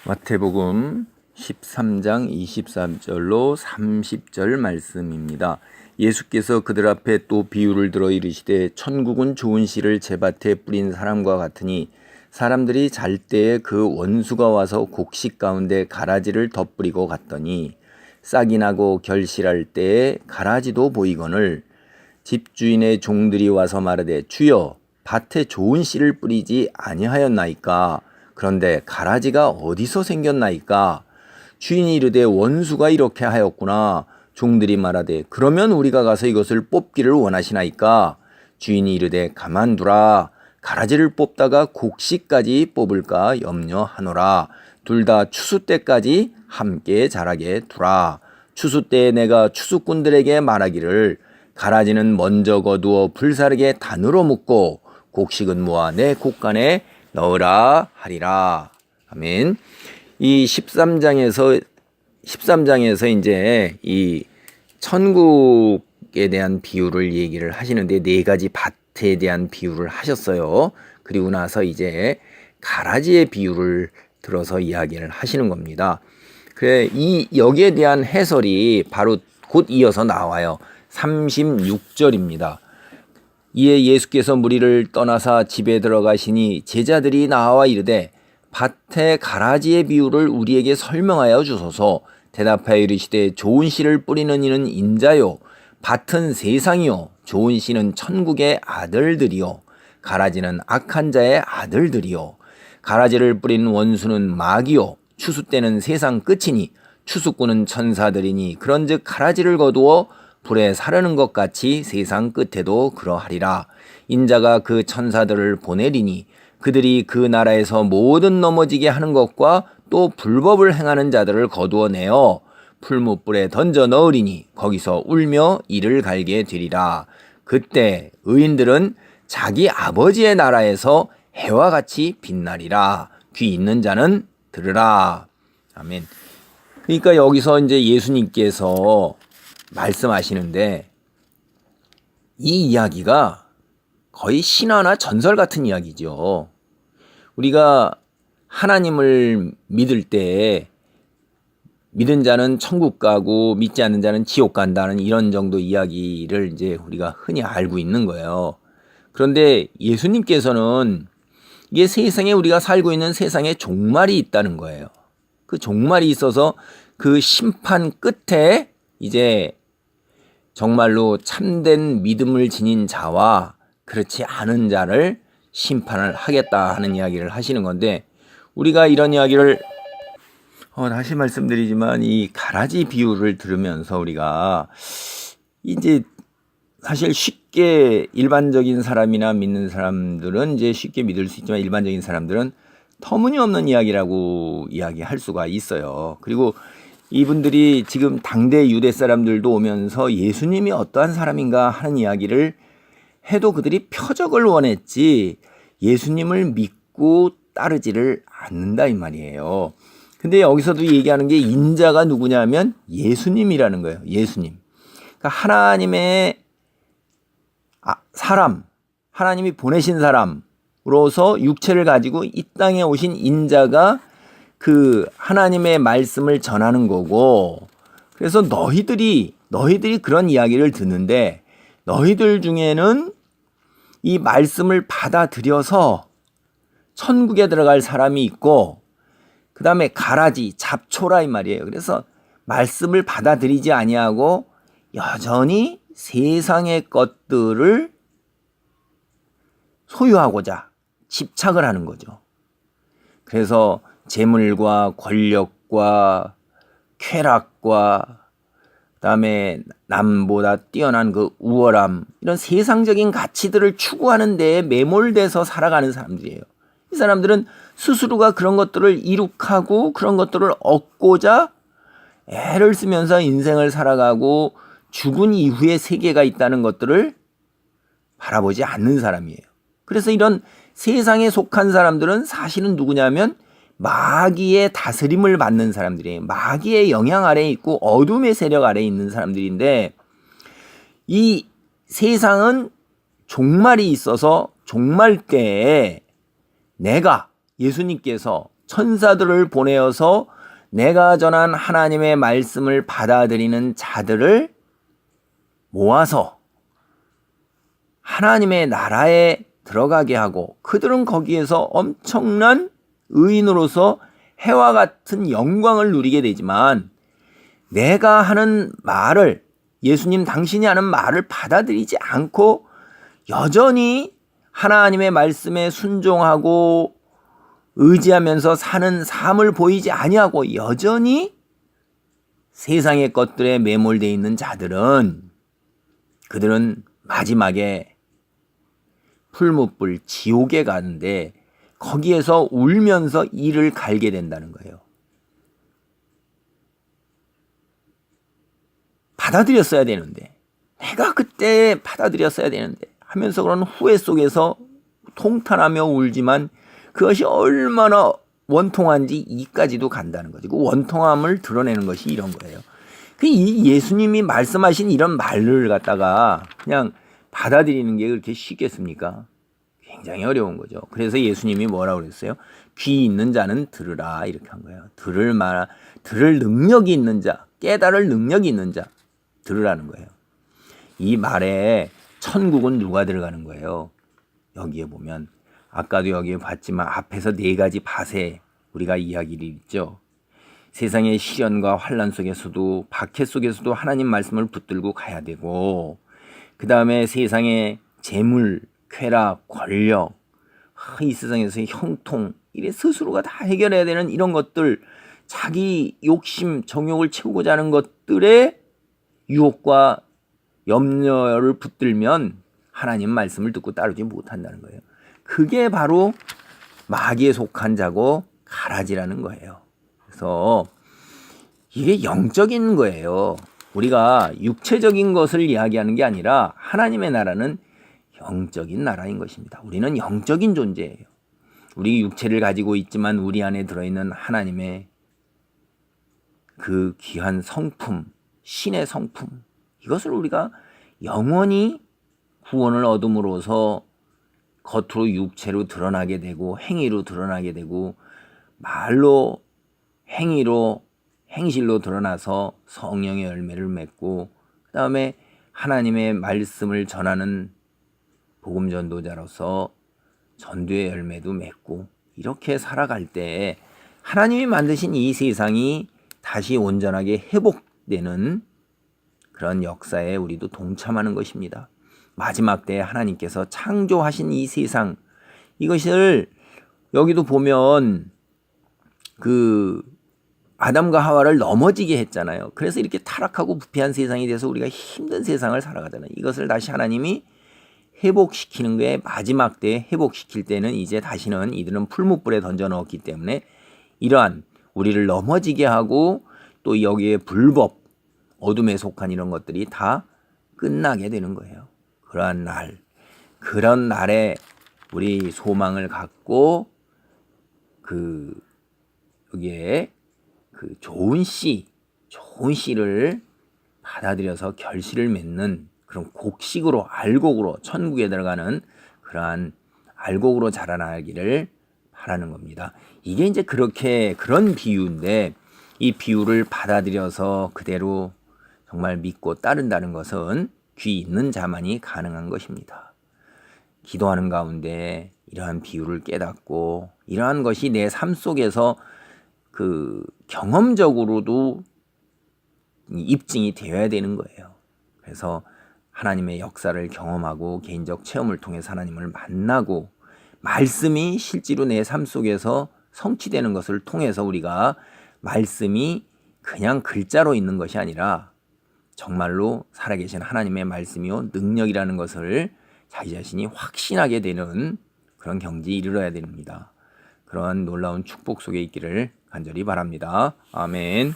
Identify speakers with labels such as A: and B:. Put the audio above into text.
A: 마태복음 13장 23절로 30절 말씀입니다. 예수께서 그들 앞에 또 비유를 들어 이르시되 천국은 좋은 씨를 제밭에 뿌린 사람과 같으니 사람들이 잘 때에 그 원수가 와서 곡식 가운데 가라지를 덧뿌리고 갔더니 싹이 나고 결실할 때에 가라지도 보이거늘 집주인의 종들이 와서 마르되 주여 밭에 좋은 씨를 뿌리지 아니하였나이까? 그런데 가라지가 어디서 생겼나이까? 주인이 이르되 원수가 이렇게 하였구나. 종들이 말하되 그러면 우리가 가서 이것을 뽑기를 원하시나이까? 주인이 이르되 가만두라. 가라지를 뽑다가 곡식까지 뽑을까 염려하노라. 둘 다 추수 때까지 함께 자라게 두라. 추수 때에 내가 추수꾼들에게 말하기를 가라지는 먼저 거두어 불사르게 단으로 묶고 곡식은 모아 내 곡간에 넣으라 하리라. 아멘. 이 13장에서 이제 이 천국에 대한 비유를 얘기를 하시는데 네 가지 밭에 대한 비유를 하셨어요. 그리고 나서 이제 가라지의 비유를 들어서 이야기를 하시는 겁니다. 그래, 여기에 대한 해설이 바로 곧 이어서 나와요. 36절입니다. 이에 예수께서 무리를 떠나사 집에 들어가시니 제자들이 나와 이르되 밭에 가라지의 비유를 우리에게 설명하여 주소서. 대답하여 이르시되 좋은 씨를 뿌리는 이는 인자요 밭은 세상이요 좋은 씨는 천국의 아들들이요 가라지는 악한 자의 아들들이요 가라지를 뿌리는 원수는 마귀요 추수 때는 세상 끝이니 추수꾼은 천사들이니 그런즉 가라지를 거두어 불에 사르는 것 같이 세상 끝에도 그러하리라. 인자가 그 천사들을 보내리니 그들이 그 나라에서 모든 넘어지게 하는 것과 또 불법을 행하는 자들을 거두어내어 풀무불에 던져 넣으리니 거기서 울며 이를 갈게 되리라. 그때 의인들은 자기 아버지의 나라에서 해와 같이 빛나리라. 귀 있는 자는 들으라. 아멘. 그러니까 여기서 이제 예수님께서 말씀하시는데 이 이야기가 거의 신화나 전설 같은 이야기죠. 우리가 하나님을 믿을 때 믿은 자는 천국 가고 믿지 않는 자는 지옥 간다는 이런 정도 이야기를 이제 우리가 흔히 알고 있는 거예요. 그런데 예수님께서는 이게 세상에 우리가 살고 있는 세상에 종말이 있다는 거예요. 그 종말이 있어서 그 심판 끝에 이제 정말로 참된 믿음을 지닌 자와 그렇지 않은 자를 심판을 하겠다 하는 이야기를 하시는 건데 우리가 이런 이야기를 다시 말씀드리지만 이 가라지 비유를 들으면서 우리가 이제 사실 쉽게 일반적인 사람이나 믿는 사람들은 이제 쉽게 믿을 수 있지만 일반적인 사람들은 터무니없는 이야기라고 이야기할 수가 있어요. 그리고 이분들이 지금 당대 유대 사람들도 오면서 예수님이 어떠한 사람인가 하는 이야기를 해도 그들이 표적을 원했지 예수님을 믿고 따르지를 않는다 이 말이에요. 근데 여기서도 얘기하는 게 인자가 누구냐면 예수님이라는 거예요. 예수님. 그러니까 하나님의 사람, 하나님이 보내신 사람으로서 육체를 가지고 이 땅에 오신 인자가 그 하나님의 말씀을 전하는 거고 그래서 너희들이 그런 이야기를 듣는데 너희들 중에는 이 말씀을 받아들여서 천국에 들어갈 사람이 있고 그 다음에 가라지 잡초라 이 말이에요. 그래서 말씀을 받아들이지 아니하고 여전히 세상의 것들을 소유하고자 집착을 하는 거죠. 그래서 재물과 권력과 쾌락과 그다음에 남보다 뛰어난 그 우월함 이런 세상적인 가치들을 추구하는 데에 매몰돼서 살아가는 사람들이에요. 이 사람들은 스스로가 그런 것들을 이룩하고 그런 것들을 얻고자 애를 쓰면서 인생을 살아가고 죽은 이후에 세계가 있다는 것들을 바라보지 않는 사람이에요. 그래서 이런 세상에 속한 사람들은 사실은 누구냐면 마귀의 다스림을 받는 사람들이에요. 마귀의 영향 아래에 있고 어둠의 세력 아래에 있는 사람들인데 이 세상은 종말이 있어서 종말 때에 예수님께서 천사들을 보내어서 내가 전한 하나님의 말씀을 받아들이는 자들을 모아서 하나님의 나라에 들어가게 하고 그들은 거기에서 엄청난 의인으로서 해와 같은 영광을 누리게 되지만 내가 하는 말을 예수님 당신이 하는 말을 받아들이지 않고 여전히 하나님의 말씀에 순종하고 의지하면서 사는 삶을 보이지 아니하고 여전히 세상의 것들에 매몰되어 있는 자들은 그들은 마지막에 풀무불 지옥에 가는데 거기에서 울면서 이를 갈게 된다는 거예요. 받아들였어야 되는데 내가 그때 받아들였어야 되는데 하면서 그런 후회 속에서 통탄하며 울지만 그것이 얼마나 원통한지 이까지도 간다는 거지. 그 원통함을 드러내는 것이 이런 거예요. 이 예수님이 말씀하신 이런 말을 갖다가 그냥 받아들이는 게 그렇게 쉽겠습니까? 굉장히 어려운 거죠. 그래서 예수님이 뭐라고 그랬어요? 귀 있는 자는 들으라 이렇게 한 거예요. 들을 능력이 있는 자, 깨달을 능력이 있는 자 들으라는 거예요. 이 말에 천국은 누가 들어가는 거예요? 여기에 보면 아까도 여기에 봤지만 앞에서 4가지 밭에 우리가 이야기를 있죠. 세상의 시련과 환난 속에서도 박해 속에서도 하나님 말씀을 붙들고 가야 되고 그 다음에 세상의 재물, 쾌락, 권력, 이 세상에서의 형통 이래 스스로가 다 해결해야 되는 이런 것들 자기 욕심, 정욕을 채우고자 하는 것들의 유혹과 염려를 붙들면 하나님 말씀을 듣고 따르지 못한다는 거예요. 그게 바로 마귀에 속한 자고 가라지라는 거예요. 그래서 이게 영적인 거예요. 우리가 육체적인 것을 이야기하는 게 아니라 하나님의 나라는 영적인 나라인 것입니다. 우리는 영적인 존재예요. 우리 육체를 가지고 있지만 우리 안에 들어있는 하나님의 그 귀한 성품, 신의 성품 이것을 우리가 영원히 구원을 얻음으로써 겉으로 육체로 드러나게 되고 행위로 드러나게 되고 말로 행위로 행실로 드러나서 성령의 열매를 맺고 그 다음에 하나님의 말씀을 전하는 복음 전도자로서 전도의 열매도 맺고 이렇게 살아갈 때 하나님이 만드신 이 세상이 다시 온전하게 회복되는 그런 역사에 우리도 동참하는 것입니다. 마지막 때에 하나님께서 창조하신 이 세상 이것을 여기도 보면 그 아담과 하와를 넘어지게 했잖아요. 그래서 이렇게 타락하고 부패한 세상이 돼서 우리가 힘든 세상을 살아가잖아요. 이것을 다시 하나님이 회복시키는 게 마지막 때에 회복시킬 때는 이제 다시는 이들은 풀무불에 던져 넣었기 때문에 이러한 우리를 넘어지게 하고 또 여기에 불법 어둠에 속한 이런 것들이 다 끝나게 되는 거예요. 그러한 날, 그런 날에 우리 소망을 갖고 여기에 좋은 씨를 받아들여서 결실을 맺는 그런 곡식으로 알곡으로 천국에 들어가는 그러한 알곡으로 자라나기를 바라는 겁니다. 이게 이제 그런 비유인데 이 비유를 받아들여서 그대로 정말 믿고 따른다는 것은 귀 있는 자만이 가능한 것입니다. 기도하는 가운데 이러한 비유를 깨닫고 이러한 것이 내 삶 속에서 경험적으로도 입증이 되어야 되는 거예요. 그래서 하나님의 역사를 경험하고 개인적 체험을 통해서 하나님을 만나고 말씀이 실제로 내 삶 속에서 성취되는 것을 통해서 우리가 말씀이 그냥 글자로 있는 것이 아니라 정말로 살아계신 하나님의 말씀이요 능력이라는 것을 자기 자신이 확신하게 되는 그런 경지에 이르러야 됩니다. 그런 놀라운 축복 속에 있기를 간절히 바랍니다. 아멘.